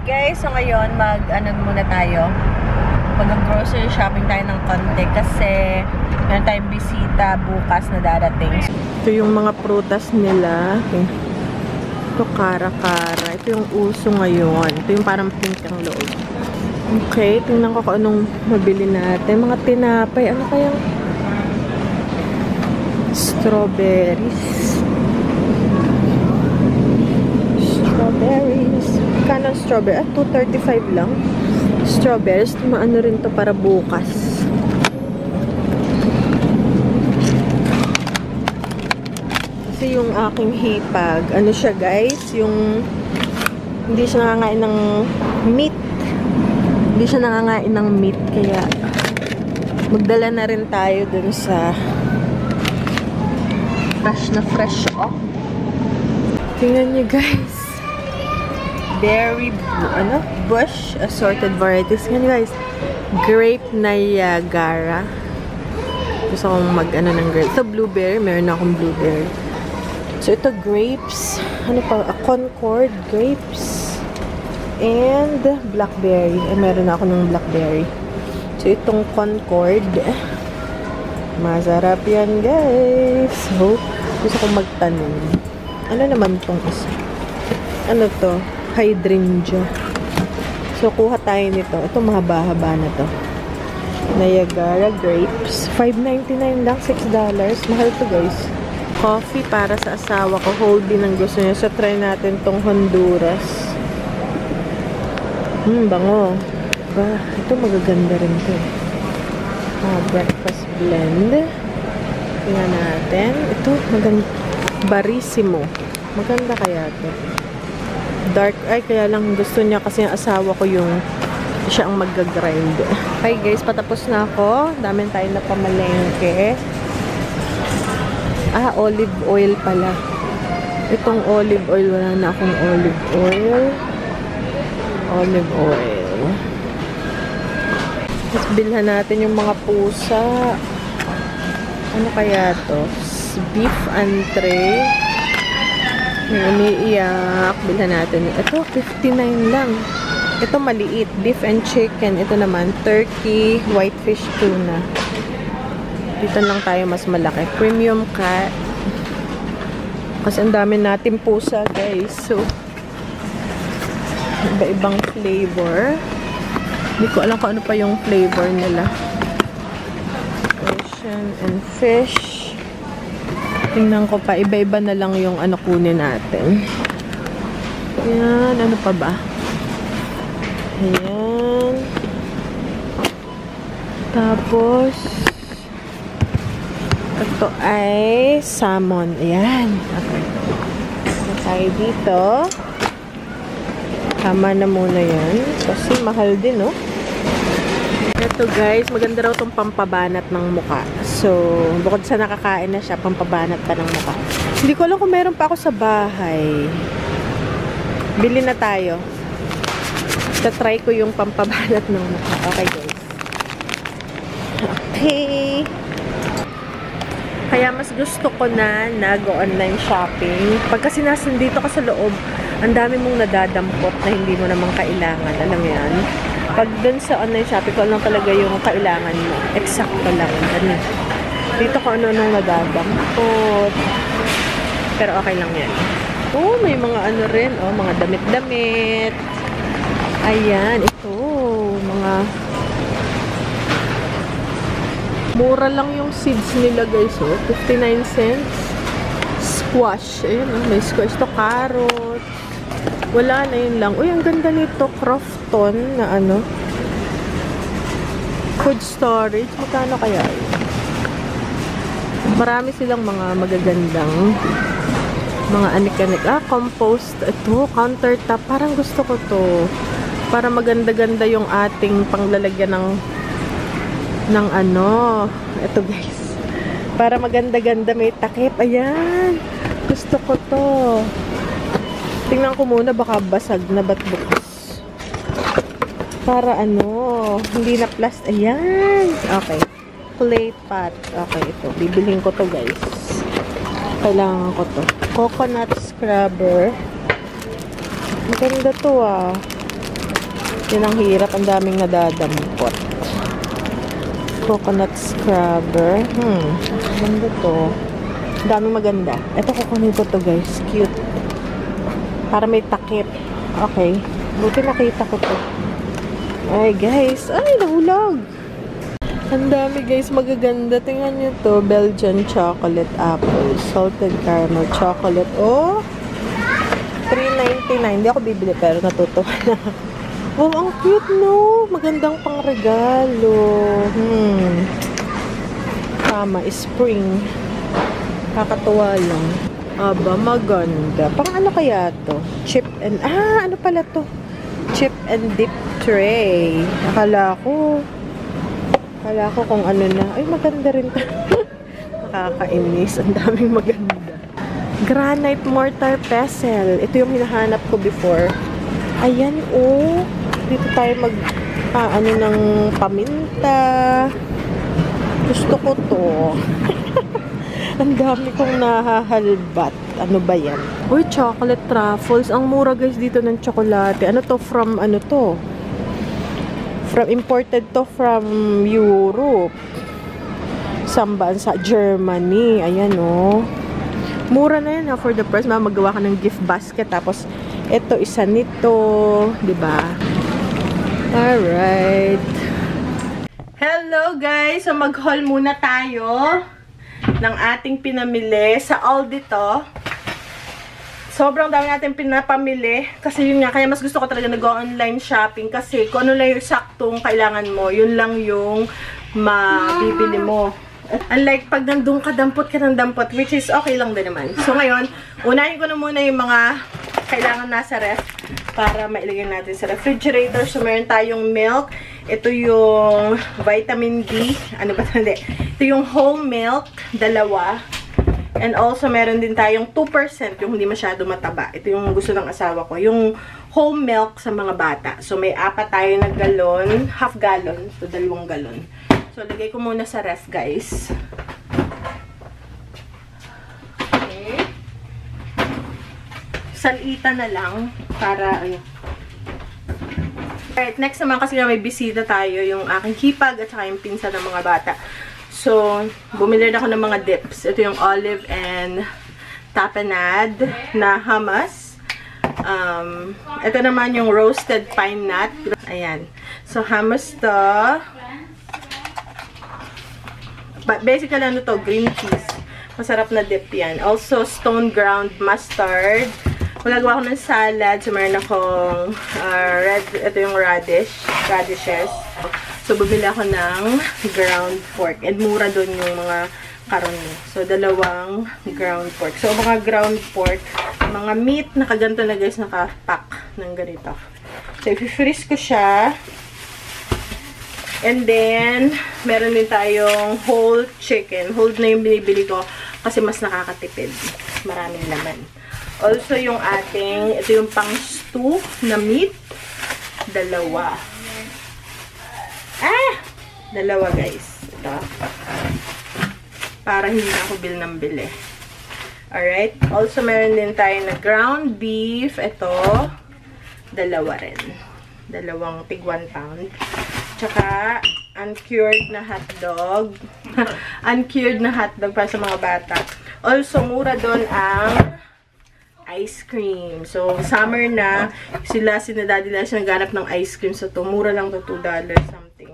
guys, so ngayon mag-ano muna tayo. Mag-grocery shopping tayo ng konti kasi meron tayong bisita bukas na darating. Ito yung mga prutas nila. Ito kara-kara. Ito yung uso ngayon. Ito yung parang pink ang loob. Okay, tingnan ko kung anong mabili natin. Mga tinapay. Ano kayang strawberries? Strawberries. Kano strawberry? 235 lang. Strawberries. Maano rin to para bukas. Kasi yung aking hipag, ano siya guys, yung hindi siya nangangain ng meat. Hindi siya nangangain ng meat. Kaya magdala na rin tayo dun sa fresh na fresh. Oh. Tingnan nyo guys. Berry, bush assorted varieties. Yan guys, grape Niagara. Gusto kong mag-ano ng grape. Ito blueberry, meron na akong blueberry. So ito grapes, ano pa, Concord grapes and blackberry. Meron na ako ng blackberry. So itong Concord, masarap yan guys. So gusto kong magtanim. Ano naman tong isa? Ano to? Hydrangea. So, kuha tayo nito. Ito, mahaba-haba na to. Niagara grapes. $5.99 lang. $6. Mahal to, guys. Coffee para sa asawa ko. Holding ang gusto niya. So, try natin tong Honduras. Bango. Ba, ito magaganda rin to. Breakfast blend. Tingnan natin. Ito, maganda. Barissimo. Maganda kaya to. Dark, ay kaya lang gusto niya kasi yung asawa ko yung siya ang mag-grind. Okay guys, patapos na ako. Dami tayo na pamalengke. Olive oil pala. Itong olive oil, wala na akong olive oil. Olive oil. Tapos bilhan natin yung mga pusa. Ano kaya to? Beef entree. May umiiyak. Bilhan natin. Ito, $59 lang. Ito maliit. Beef and chicken. Ito naman, turkey, whitefish tuna. Dito lang tayo mas malaki. Premium cut. Kasi ang dami natin pusa, guys. So, iba-ibang flavor. Hindi ko alam kung ano pa yung flavor nila. Ocean and fish. Tingnan ko pa, iba-iba na lang yung ano kunin natin. Ayan, ano pa ba? Ayan. Tapos, ito ay salmon. Ayan. Okay. Ano tayo dito? Tama na muna yan. Kasi mahal din, no? Ito guys, maganda raw itong pampabanat ng muka. So, bukod sa nakakain na siya, pampabanat pa ng muka. Hindi ko alam kung meron pa ako sa bahay. Bili na tayo. Try ko yung pampabanat ng muka. Okay guys. Okay. Kaya mas gusto ko na nag-online shopping. Pag kasi dito ka sa loob, ang dami mong nadadampot na hindi mo naman kailangan. Alam mo yan? Pag dun sa online shopping, ko lang talaga yung kailangan mo. Eksakto lang. Ganun. Dito ko ano-anong nadadampot. Pero okay lang yan. Oh, may mga ano rin. Oh, mga damit-damit. Ayan. Ito. Mga mura lang yung seeds nila guys. Oh. 59 cents. Squash. Ayan. Oh, may squash. Ito, carrot. Wala na yun lang. Uy, ang ganda nito. Crofton na ano. Food storage. Magkano kaya yun? Marami silang mga magagandang mga anik-anik. Compost. Ito, countertop. Parang gusto ko to. Para maganda-ganda yung ating panglalagyan ng ano. Ito guys. Para maganda-ganda may takip. Ayan. Gusto ko to. Tingnan ko muna, baka basag na ba't bukas. Para ano, hindi na plastic. Ayan. Okay. Clay pot. Okay, ito. Bibilhin ko to guys. Kailangan ko to. Coconut scrubber. Maganda to ah. Yun ang hirap. Ang daming nadadampot. Coconut scrubber. Ganda to. Ang daming maganda. Ito, kukunin ko to guys. Cute. Para may takip. Okay. Buti nakita ko to. Ay guys. Ay, nahulog. Ang dami guys, magaganda. Tingnan nyo to. Belgian chocolate apple. Salted caramel chocolate. Oh! $3.99. Hindi ako bibili pero natutuwa na. Oh, ang cute no. Magandang pang regalo. Tama, spring. Kakatuwa lang. Aba, maganda. Pang ano kaya to? Chip and... ano pala to? Chip and dip tray. Akala ko kung ano na. Ay, maganda rin. Nakakainis. Ang daming maganda. Granite mortar pestle. Ito yung hinahanap ko before. Ayan, oh. Dito tayo ano ng paminta. Gusto ko to. Ang dami kong nahahalbat. Ano ba yan? Uy, chocolate truffles. Ang mura guys dito ng tsokolate. Ano to? From ano to? Imported to from Europe. Sambaan sa Germany. Ayan, oh. Mura na yan, for the price. Magawa ka ng gift basket. Tapos, ito, isa nito. Diba? Alright. Hello, guys. So, mag-haul muna tayo ng ating pinamili sa Aldi to. Sobrang dami natin pinapamili. Kasi yun nga, kaya mas gusto ko talaga nag-online shopping. Kasi kung ano lang yung saktong kailangan mo, yun lang yung mabibili mo. Unlike pag nandun ka, dampot ka ng dampot, which is okay lang din naman. So ngayon, unahin ko na muna yung mga kailangan nasa ref para mailagay natin sa refrigerator. So meron tayong milk. Ito yung vitamin D. Ano ba? Hindi. Ito yung whole milk, 2. And also, meron din tayong 2% yung hindi masyado mataba. Ito yung gusto ng asawa ko. Yung whole milk sa mga bata. So, may 4 tayo na galon. Half gallon. So, 2 galon. So, lagay ko muna sa ref, guys. Okay. Salita na lang. Para, ayun. Alright, next naman kasi may bisita tayo. Yung aking hipag at saka yung pinsan ng mga bata. So, bumili na ako ng mga dips. Ito yung olive and tapenade na hummus. Ito naman yung roasted pine nut. Ayan. So, hummus to. Basically, ano to? Green cheese. Masarap na dip yan. Also, stone ground mustard. Magagawa ko ng salad. So, meron akong ito yung radishes. So, bumili ako ng ground pork. And mura doon yung mga karne. So, 2 ground pork. So, mga ground pork, mga meat, nakaganto na guys, nakapack ng ganito. So, i-freeze ko siya. And then, meron din tayong whole chicken. Whole na yung binibili ko kasi mas nakakatipid. Maraming laman. Also, yung ating, ito yung pang stew na meat. 2. 2 guys. Ito. Para hindi na ako bil ng bili. Alright. Also, meron din tayo na ground beef. Ito. 2 rin. 2 tig 1 pound. Tsaka, uncured na hotdog. Uncured na hotdog para sa mga bata. Also, mura doon ang ice cream. So, summer na. Sila Daddy Lash naghanap ng ice cream. So, to mura lang to $2 something.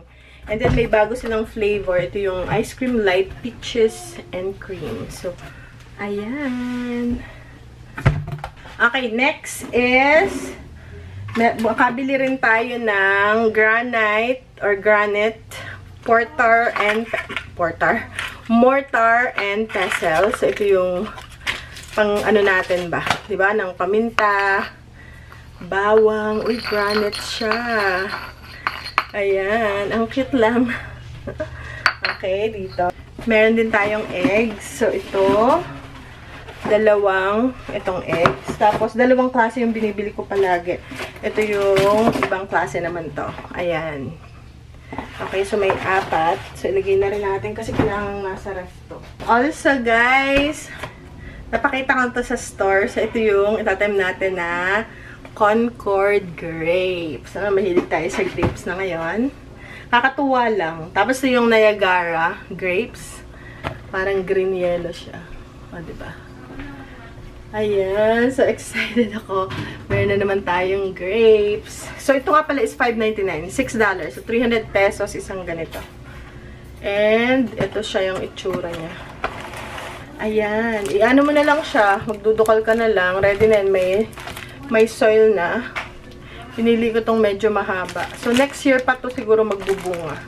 And then, may bago silang flavor. Ito yung ice cream light peaches and cream. So, ayan. Okay, next is makabili rin tayo ng granite mortar and pestle. So, ito yung pang ano natin ba? Diba? Ng paminta, bawang. Uy, granite siya. Ayan. Ang cute lang. Okay, dito. Meron din tayong eggs. So, ito. 2 itong eggs. Tapos, 2 klase yung binibili ko palagi. Ito yung ibang klase naman to. Ayan. Okay, so may 4. So, ilagay na rin natin kasi kailangan nasa ref to. Also, guys, napakita ko to sa store. So, ito yung itatim natin na Concord grapes. Mahilig tayo sa grapes na ngayon. Kakatuwa lang. Tapos ito yung Niagara grapes. Parang green yellow siya. O, diba? Ayan. So, excited ako. Meron na naman tayong grapes. So, ito nga pala is $5.99. $6. So, 300 pesos isang ganito. And, ito siya yung itsura niya. Ayan. I-ano mo na lang siya. Magdudukal ka na lang. Ready na yan. May soil na. Pinili ko tong medyo mahaba. So, next year pa to siguro magbubunga.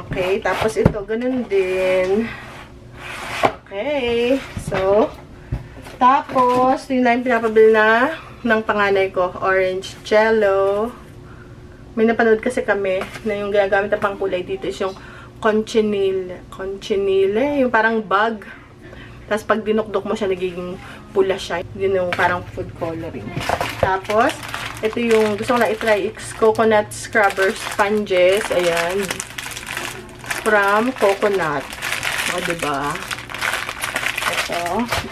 Okay. Tapos, ito. Ganun din. Okay. So, tapos, yung na yung pinapabili na ng panganay ko. Orange Jello. May napanood kasi kami na yung ginagamit na pangkulay dito is yung conchinile. Conchinile. Yung parang bug. Tapos, pag dinukdok mo siya, nagiging pula siya. Yun yung parang food coloring. Tapos, ito yung gusto ko na itry. It's coconut scrubber sponges. Ayan. From coconut. O, diba?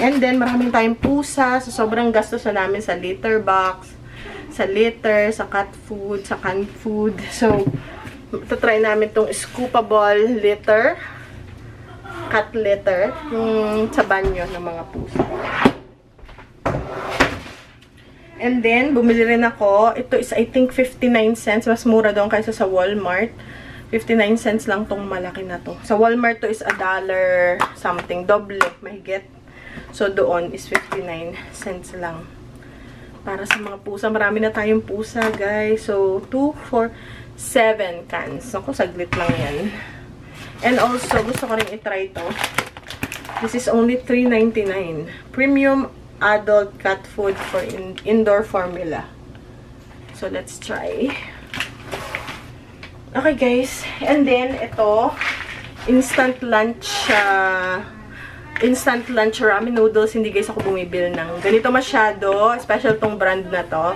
And then, maraming tayong pusa. So, sobrang gastos na namin sa litter box, sa litter, sa cat food, sa canned food. So, try namin itong scoopable litter, cat litter, yung sa banyo ng mga pusa. And then, bumili rin ako. Ito is, I think, 59 cents. Mas mura doon kaysa sa Walmart. 59 cents lang tong malaki na to. Sa Walmart to is $1 something. Doble, mahigit. So, doon is 59 cents lang. Para sa mga pusa. Marami na tayong pusa, guys. So, 2, 4, 7 cans. Ako, saglit lang yan. And also, gusto ko rin itry to. This is only $3.99. Premium adult cat food for indoor formula. So, let's try. Okay, guys. And then, ito, instant lunch ramen noodles. Hindi, guys, ako bumibili ng ganito masyado. Special tong brand na to.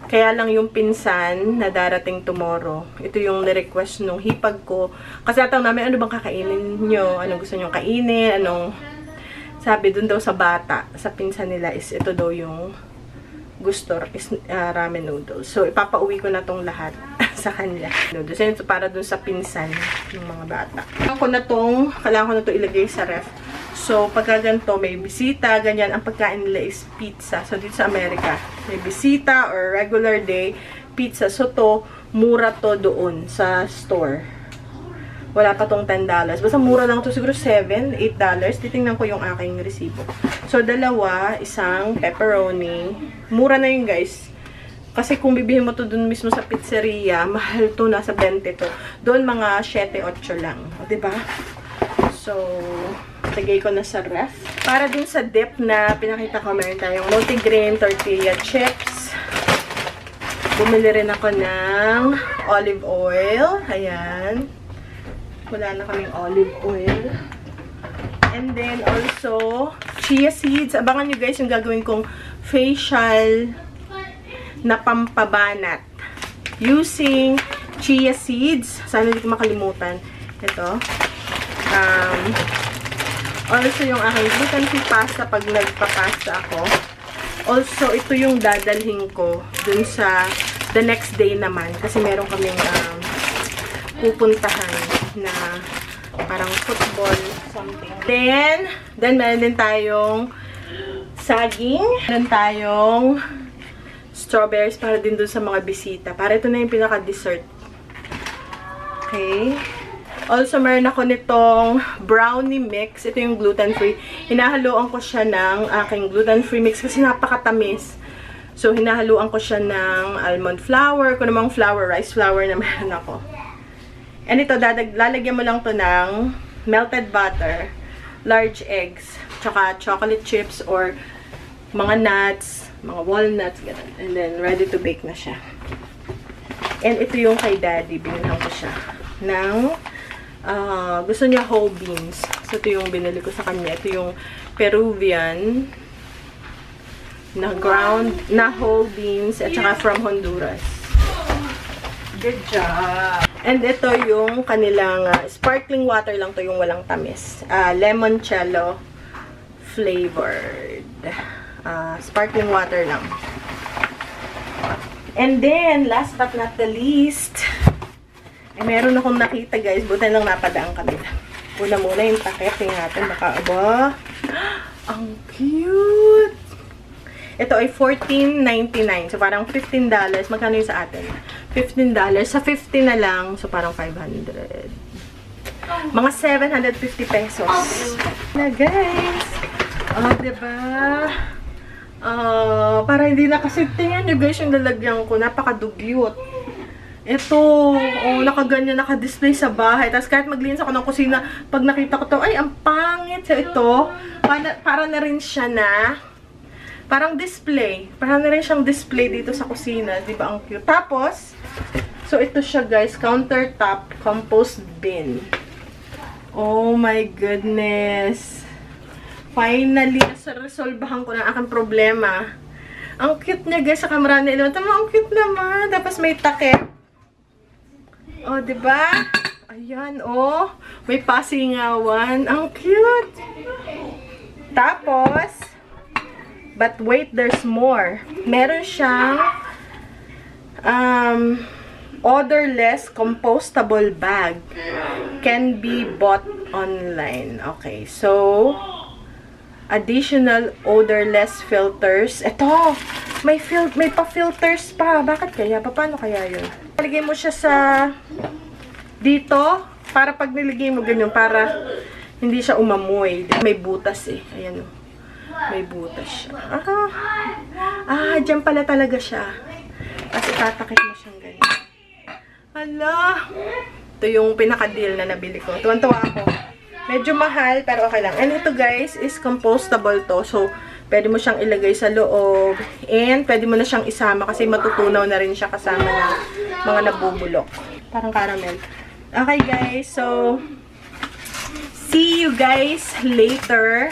Kaya lang yung pinsan na darating tomorrow. Ito yung ni-request nung hipag ko. Kasi atang namin, ano bang kakainin nyo? Anong gusto nyo kainin? Anong, sabi dun daw sa bata, sa pinsan nila is ito daw yung gusto is ramen noodles. So, ipapauwi ko na tong lahat sa kanila. Noodles. Yan, para dun sa pinsan ng mga bata. Kailangan ko na to ilagay sa ref. So, pagka ganito, may bisita, ganyan, ang pagkain nila is pizza. So, dito sa Amerika, may bisita or regular day, pizza. So, to, mura to doon sa store. Wala pa tong $10. Basta mura lang to, siguro $7, $8. Titingnan ko yung aking resibo. So, dalawa, isang pepperoni. Mura na yun, guys. Kasi kung bibihin mo to dun mismo sa pizzeria, mahal to, nasa 20 to. Doon, mga 7-8 lang. O, diba? So, lagay ko na sa ref. Para dun sa dip na pinakita ko, meron tayong multigrain tortilla chips. Bumili rin ako ng olive oil. Ayan. Wala na kaming olive oil. And then, also, chia seeds. Abangan nyo, guys, yung gagawin kong facial na pampabanat. Using chia seeds. Sana hindi ko makalimutan. Ito. Also, yung aking gluten-free pasta pag nagpa-pasta ako. Also, ito yung dadalhin ko dun sa the next day naman. Kasi meron kaming pupuntahan na parang football something. Then meron din tayong saging. Meron tayong strawberries para din dun sa mga bisita. Para ito na yung pinaka-dessert. Okay. Also, meron ako nitong brownie mix. Ito yung gluten-free. Hinahaluan ko siya ng aking gluten-free mix kasi napakatamis. So, hinahaluan ko siya ng almond flour. Kung namang flour, rice flour na meron ako. And ito, lalagyan mo lang to ng melted butter, large eggs, tsaka chocolate chips or mga nuts, mga walnuts, ganun. And then, ready to bake na siya. And ito yung kay Daddy. Binilhan ko siya ng gusto niya whole beans. So, ito yung binili ko sa kanya. Ito yung Peruvian na ground, na whole beans at saka from Honduras. Good job! And ito yung kanilang sparkling water lang to, yung walang tamis. Limoncello flavored. Sparkling water lang. And then, last but not the least, meron akong nakita guys. Buti lang napadaan kami. Una muna yung takip. Tingnan natin. Baka, aba. Ang cute! Ito ay $14.99. So, parang $15. Magkano yung sa atin? $15. Sa 50 na lang. So, parang 500. Mga 750 pesos. Na guys. Diba? Para hindi na kasi tingnan nyo guys yung lalagyan ko. Napakadugyot. Ito, nakaganyan, naka-display sa bahay. Tapos kahit maglinis ako ng kusina, pag nakita ko to, ay, ang pangit sa ito. Para na rin siya na, parang display. Para na rin siyang display dito sa kusina. Diba ang cute? Tapos, so ito siya guys, countertop compost bin. Oh my goodness. Finally, resolbahan ko na aking problema. Ang cute niya guys, sa camera nila. Tama, ang cute naman. Tapos may takip. Oh, diba? Ayan, oh. May pasingawan. Ang cute. Tapos, but wait, there's more. Meron siyang odorless compostable bag. Can be bought online. Okay, so additional odorless filters. Ito, may pa-filters pa. Bakit kaya? Paano kaya yun? Nilagay mo siya sa dito para pag nilagay mo ganyan para hindi siya umamoy. May butas eh. Ayan o. May butas siya. Dyan pala talaga siya. Tapos itatakip mo siyang ganyan. Hala! Ito yung pinaka-deal na nabili ko. Tuwan-tuwa ako. Medyo mahal, pero okay lang. And ito guys, is compostable to. So, pwede mo siyang ilagay sa loob. And, pwede mo na siyang isama kasi matutunaw na rin siya kasama ng mga nabubulok. Parang caramel. Okay guys, so, see you guys later.